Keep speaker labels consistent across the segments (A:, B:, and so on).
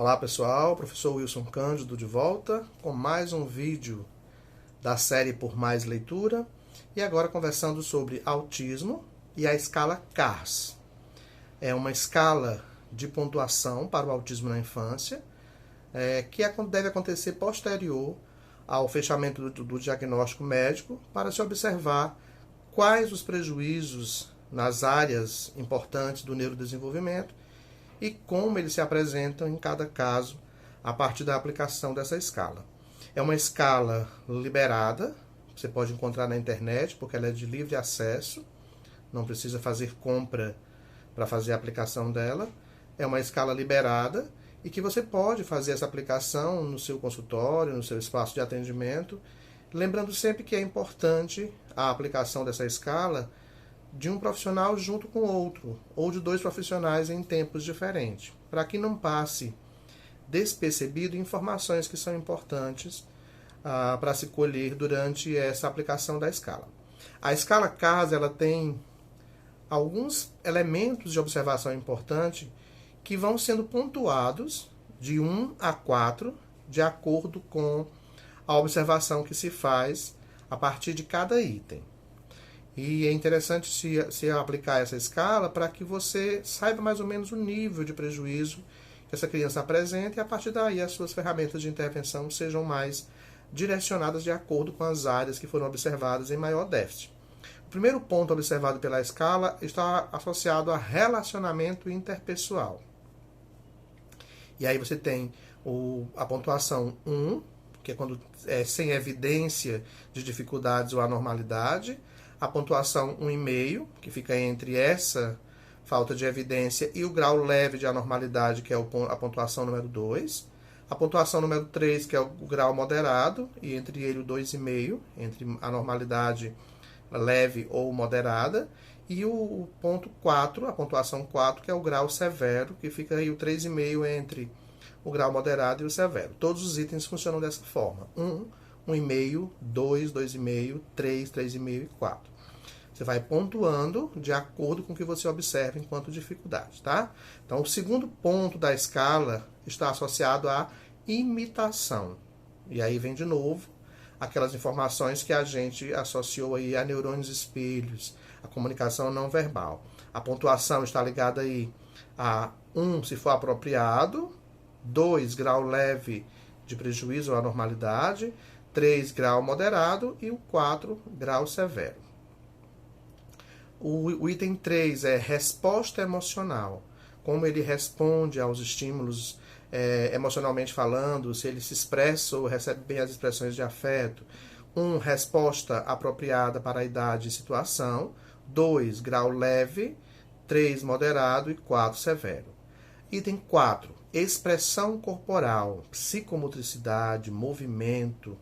A: Olá pessoal, professor Wilson Cândido de volta com mais um vídeo da série Por Mais Leitura e agora conversando sobre autismo e a escala CARS. É uma escala de pontuação para o autismo na infância que deve acontecer posterior ao fechamento do diagnóstico médico para se observar quais os prejuízos nas áreas importantes do neurodesenvolvimento e como eles se apresentam em cada caso a partir da aplicação dessa escala. É uma escala liberada, você pode encontrar na internet, porque ela é de livre acesso, não precisa fazer compra para fazer a aplicação dela. É uma escala liberada e que você pode fazer essa aplicação no seu consultório, no seu espaço de atendimento, lembrando sempre que é importante a aplicação dessa escala de um profissional junto com outro, ou de dois profissionais em tempos diferentes, para que não passe despercebido informações que são importantes para se colher durante essa aplicação da escala. A escala CARS ela tem alguns elementos de observação importante que vão sendo pontuados de 1 a 4, de acordo com a observação que se faz a partir de cada item. E é interessante se aplicar essa escala para que você saiba mais ou menos o nível de prejuízo que essa criança apresenta e a partir daí as suas ferramentas de intervenção sejam mais direcionadas de acordo com as áreas que foram observadas em maior déficit. O primeiro ponto observado pela escala está associado a relacionamento interpessoal. E aí você tem a pontuação 1, que é quando é sem evidência de dificuldades ou anormalidade. A pontuação 1,5, que fica entre essa falta de evidência e o grau leve de anormalidade, que é a pontuação número 2. A pontuação número 3, que é o grau moderado, e entre ele o 2,5, entre anormalidade leve ou moderada. E o ponto 4, a pontuação 4, que é o grau severo, que fica aí o 3,5 entre o grau moderado e o severo. Todos os itens funcionam dessa forma. 1, 1,5, 2, 2,5, 3, 3,5 e 4. Você vai pontuando de acordo com o que você observa enquanto dificuldade, tá? Então, o segundo ponto da escala está associado à imitação. E aí vem de novo aquelas informações que a gente associou aí a neurônios espelhos, a comunicação não verbal. A pontuação está ligada aí a 1, se for apropriado, 2, grau leve de prejuízo ou anormalidade, 3, grau moderado e o 4, grau severo. O item 3 é resposta emocional. Como ele responde aos estímulos emocionalmente falando, se ele se expressa ou recebe bem as expressões de afeto. 1, resposta apropriada para a idade e situação. 2, grau leve. 3, moderado. E 4, severo. Item 4, expressão corporal, psicomotricidade, movimento,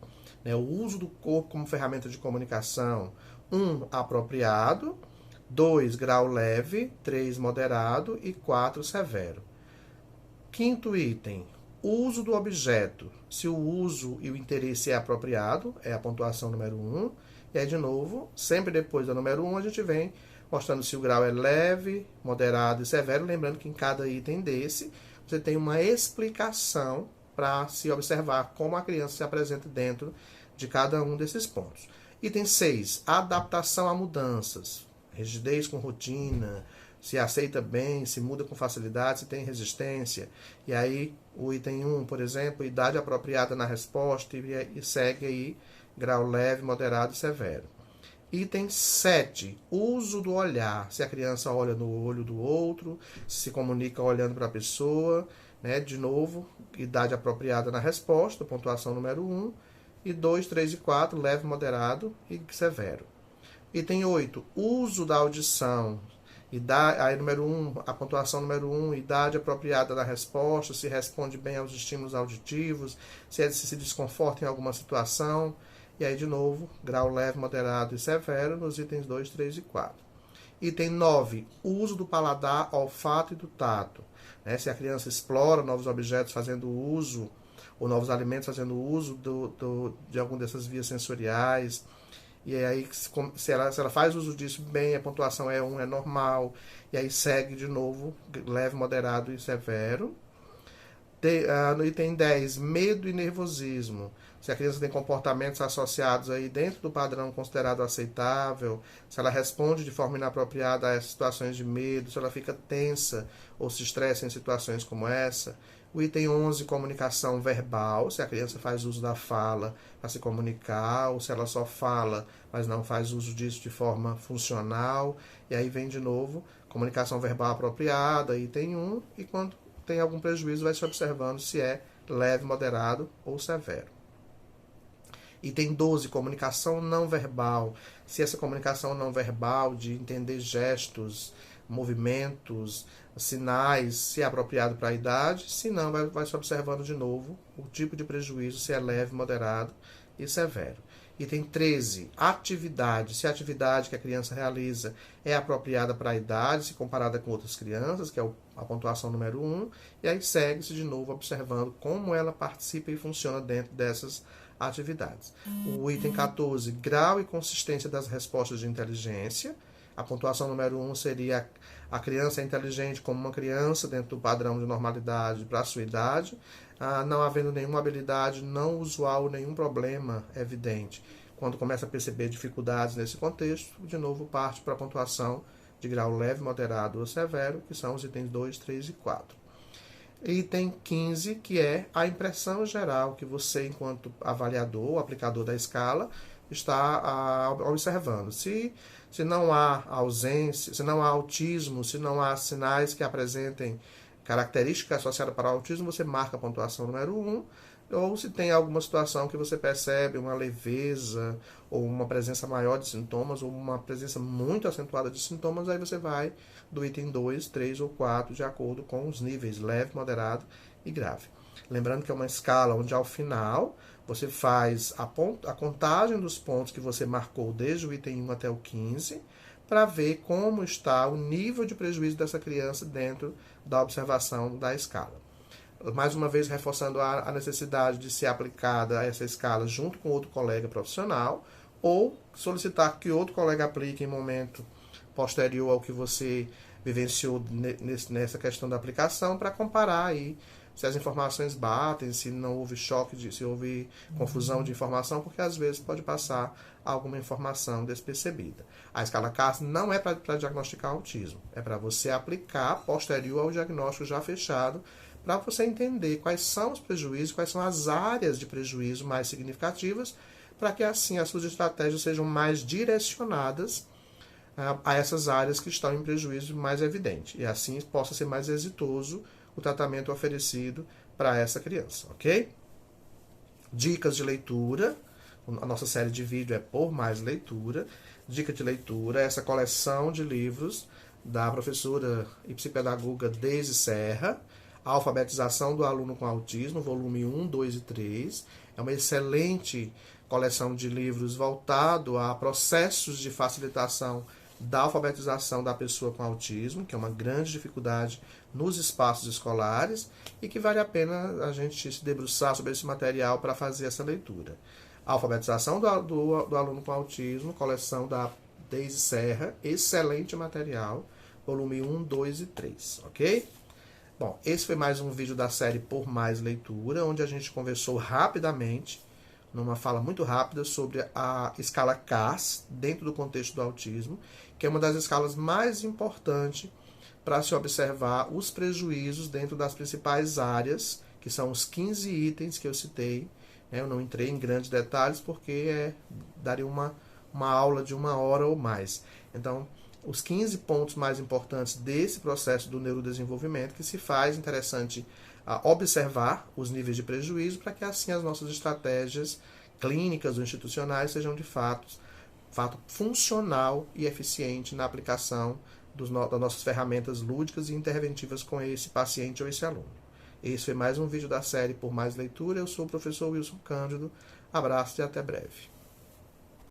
A: o uso do corpo como ferramenta de comunicação. 1, apropriado. 2, grau leve. 3, moderado. E 4, severo. Quinto item, uso do objeto. Se o uso e o interesse é apropriado, é a pontuação número 1. E aí, de novo, sempre depois da número 1, a gente vem mostrando se o grau é leve, moderado e severo. Lembrando que em cada item desse, você tem uma explicação para se observar como a criança se apresenta dentro de cada um desses pontos. Item 6, adaptação a mudanças. Rigidez com rotina, se aceita bem, se muda com facilidade, se tem resistência. E aí, o item 1, por exemplo, idade apropriada na resposta e segue aí grau leve, moderado e severo. Item 7, uso do olhar. Se a criança olha no olho do outro, se comunica olhando para a pessoa. De novo, idade apropriada na resposta, pontuação número 1. E 2, 3 e 4, leve, moderado e severo. Item 8, uso da audição. Aí, número 1, a pontuação número 1, idade apropriada da resposta, se responde bem aos estímulos auditivos, se se desconforta em alguma situação. E aí, de novo, grau leve, moderado e severo nos itens 2, 3 e 4. Item 9, uso do paladar, olfato e do tato. Se a criança explora novos objetos fazendo uso, ou novos alimentos fazendo uso de alguma dessas vias sensoriais. E aí, se ela faz uso disso bem, a pontuação é 1, é normal. E aí segue de novo, leve, moderado e severo. No item 10, medo e nervosismo. Se a criança tem comportamentos associados aí dentro do padrão considerado aceitável, se ela responde de forma inapropriada a essas situações de medo, se ela fica tensa ou se estressa em situações como essa. O item 11, comunicação verbal, se a criança faz uso da fala para se comunicar, ou se ela só fala, mas não faz uso disso de forma funcional. E aí vem de novo, comunicação verbal apropriada, item 1, e quando tem algum prejuízo, vai se observando se é leve, moderado ou severo. Item 12, comunicação não verbal. Se essa comunicação não verbal, de entender gestos, movimentos, sinais, se é apropriado para a idade, se não, vai se observando de novo o tipo de prejuízo, se é leve, moderado e severo. Item 13, atividade. Se a atividade que a criança realiza é apropriada para a idade, se comparada com outras crianças, que é a pontuação número 1, e aí segue-se de novo observando como ela participa e funciona dentro dessas atividades. O item 14, grau e consistência das respostas de inteligência. A pontuação número 1 seria a criança é inteligente como uma criança dentro do padrão de normalidade para a sua idade, não havendo nenhuma habilidade não usual, nenhum problema evidente. Quando começa a perceber dificuldades nesse contexto, de novo parte para a pontuação de grau leve, moderado ou severo, que são os itens 2, 3 e 4. Item 15, que é a impressão geral que você, enquanto avaliador, aplicador da escala, está observando. Se não há ausência, se não há autismo, se não há sinais que apresentem característica associada para o autismo, você marca a pontuação número 1, ou se tem alguma situação que você percebe uma leveza, ou uma presença maior de sintomas, ou uma presença muito acentuada de sintomas, aí você vai do item 2, 3 ou 4, de acordo com os níveis leve, moderado e grave. Lembrando que é uma escala onde ao final você faz a contagem dos pontos que você marcou desde o item 1 até o 15, para ver como está o nível de prejuízo dessa criança dentro da observação da escala. Mais uma vez, reforçando a necessidade de ser aplicada essa escala junto com outro colega profissional, ou solicitar que outro colega aplique em momento posterior ao que você vivenciou nessa questão da aplicação, para comparar aí se as informações batem, se não houve choque, se houve confusão de informação, porque às vezes pode passar alguma informação despercebida. A escala CARS não é para diagnosticar autismo, é para você aplicar posterior ao diagnóstico já fechado, para você entender quais são os prejuízos, quais são as áreas de prejuízo mais significativas, para que assim as suas estratégias sejam mais direcionadas a essas áreas que estão em prejuízo mais evidente, e assim possa ser mais exitoso o tratamento oferecido para essa criança, ok? Dicas de leitura. A nossa série de vídeo é Por Mais Leitura. Dica de leitura, essa coleção de livros da professora e psicopedagoga Deise Serra, A Alfabetização do Aluno com Autismo, volume 1, 2 e 3. É uma excelente coleção de livros voltado a processos de facilitação da alfabetização da pessoa com autismo, que é uma grande dificuldade nos espaços escolares e que vale a pena a gente se debruçar sobre esse material para fazer essa leitura. A Alfabetização do Aluno com Autismo, coleção da Deise Serra, excelente material, volume 1, 2 e 3, ok? Bom, esse foi mais um vídeo da série Por Mais Leitura, onde a gente conversou rapidamente, numa fala muito rápida, sobre a escala CARS, dentro do contexto do autismo, que é uma das escalas mais importantes para se observar os prejuízos dentro das principais áreas, que são os 15 itens que eu citei. Eu não entrei em grandes detalhes porque daria uma aula de 1 hora ou mais. Então, os 15 pontos mais importantes desse processo do neurodesenvolvimento, que se faz interessante observar os níveis de prejuízo, para que assim as nossas estratégias clínicas ou institucionais sejam de fato funcional e eficiente na aplicação das nossas ferramentas lúdicas e interventivas com esse paciente ou esse aluno. Esse foi mais um vídeo da série Por Mais Leitura. Eu sou o professor Wilson Cândido. Abraço e até breve.